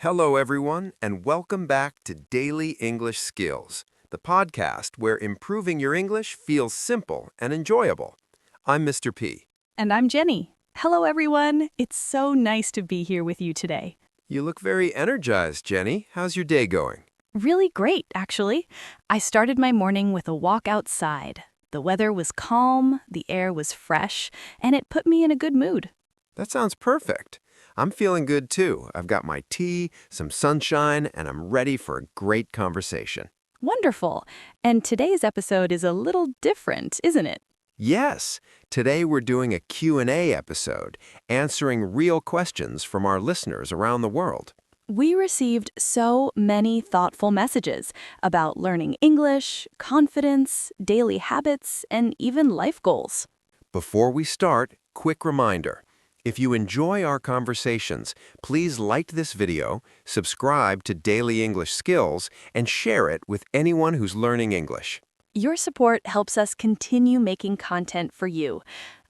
Hello, everyone, and welcome back to Daily English Skills, the podcast where improving your English feels simple and enjoyable. I'm Mr. P. And I'm Jenny. Hello, everyone. It's so nice to be here with you today. You look very energized, Jenny. How's your day going? Really great, actually. I started my morning with a walk outside. The weather was calm, the air was fresh, and it put me in a good mood. That sounds perfect. I'm feeling good too. I've got my tea, some sunshine, and I'm ready for a great conversation. Wonderful. And today's episode is a little different, isn't it? Yes, today we're doing a Q&A episode, answering real questions from our listeners around the world. We received so many thoughtful messages about learning English, confidence, daily habits, and even life goals. Before we start, quick reminder. If you enjoy our conversations, please like this video, subscribe to Daily English Skills, and share it with anyone who's learning English. Your support helps us continue making content for you.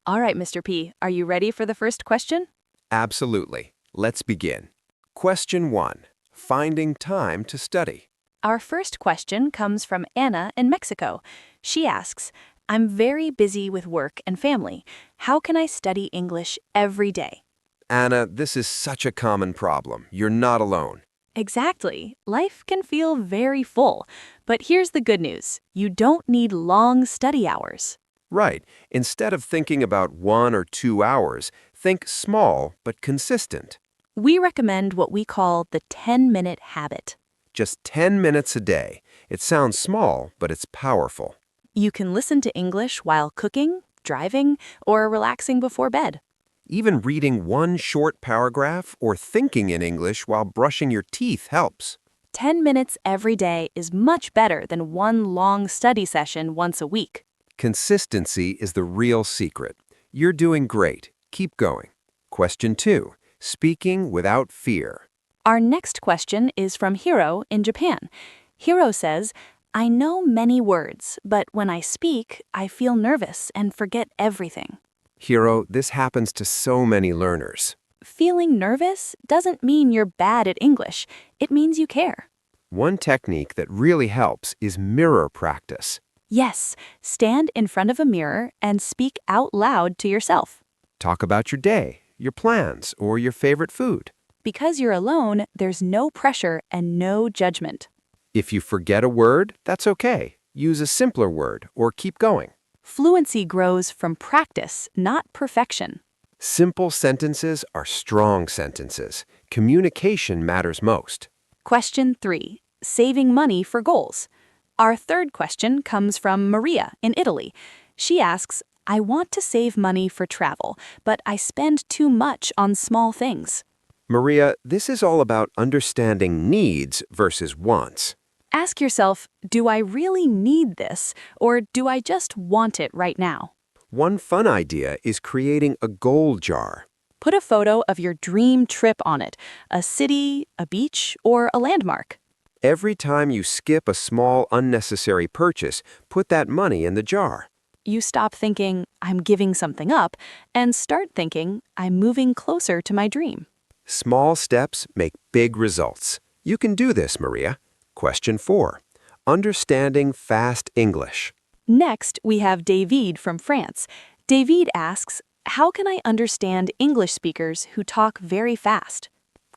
All right, Mr. P, are you ready for the first question? Absolutely. Let's begin. Question 1. Finding time to study. Our first question comes from Anna in Mexico. She asks, I'm very busy with work and family. How can I study English every day? Anna, this is such a common problem. You're not alone. Exactly. Life can feel very full. But here's the good news. You don't need long study hours. Right. Instead of thinking about 1 or 2 hours, think small but consistent. We recommend what we call the 10-minute habit. Just 10 minutes a day. It sounds small, but it's powerful. You can listen to English while cooking, driving, or relaxing before bed. Even reading one short paragraph or thinking in English while brushing your teeth helps. 10 minutes every day is much better than one long study session once a week. Consistency is the real secret. You're doing great. Keep going. Question 2. Speaking without fear. Our next question is from Hiro in Japan. Hiro says, I know many words, but when I speak, I feel nervous and forget everything. Hiro, this happens to so many learners. Feeling nervous doesn't mean you're bad at English. It means you care. One technique that really helps is mirror practice. Yes, stand in front of a mirror and speak out loud to yourself. Talk about your day, your plans, or your favorite food. Because you're alone, there's no pressure and no judgment. If you forget a word, that's okay. Use a simpler word or keep going. Fluency grows from practice, not perfection. Simple sentences are strong sentences. Communication matters most. Question 3. Saving money for goals. Our third question comes from Maria in Italy. She asks, I want to save money for travel, but I spend too much on small things. Maria, this is all about understanding needs versus wants. Ask yourself, do I really need this, or do I just want it right now? One fun idea is creating a goal jar. Put a photo of your dream trip on it, a city, a beach, or a landmark. Every time you skip a small unnecessary purchase, put that money in the jar. You stop thinking, I'm giving something up, and start thinking, I'm moving closer to my dream. Small steps make big results. You can do this, Maria. Question 4. Understanding fast English. Next, we have David from France. David asks, how can I understand English speakers who talk very fast?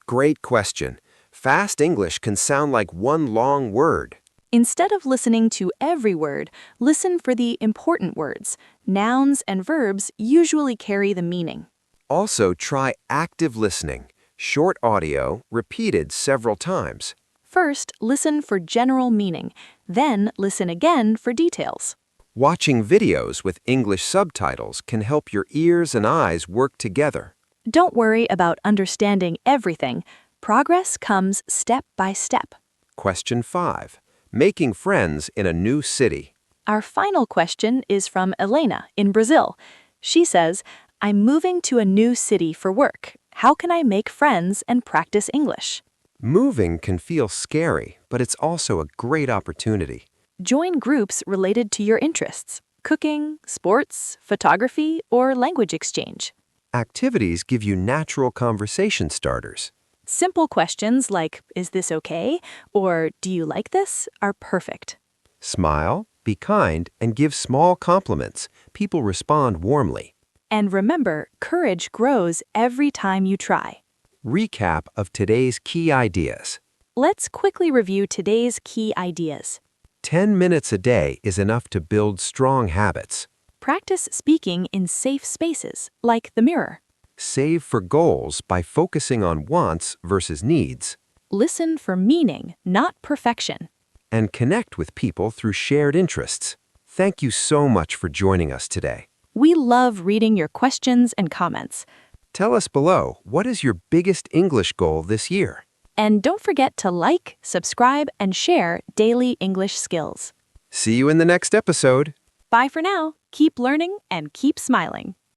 Great question. Fast English can sound like one long word. Instead of listening to every word, listen for the important words. Nouns and verbs usually carry the meaning. Also, try active listening. Short audio, repeated several times. First, listen for general meaning. Then, listen again for details. Watching videos with English subtitles can help your ears and eyes work together. Don't worry about understanding everything. Progress comes step by step. Question 5. Making friends in a new city. Our final question is from Elena in Brazil. She says, I'm moving to a new city for work. How can I make friends and practice English? Moving can feel scary, but it's also a great opportunity. Join groups related to your interests: cooking, sports, photography, or language exchange. Activities give you natural conversation starters. Simple questions like, is this okay? Or do you like this? Are perfect. Smile, be kind, and give small compliments. People respond warmly. And remember, courage grows every time you try. Recap of today's key ideas. Let's quickly review today's key ideas. 10 minutes a day is enough to build strong habits. Practice speaking in safe spaces, like the mirror. Save for goals by focusing on wants versus needs. Listen for meaning, not perfection. And connect with people through shared interests. Thank you so much for joining us today. We love reading your questions and comments. Tell us below, what is your biggest English goal this year? And don't forget to like, subscribe, and share Daily English Skills. See you in the next episode. Bye for now. Keep learning and keep smiling.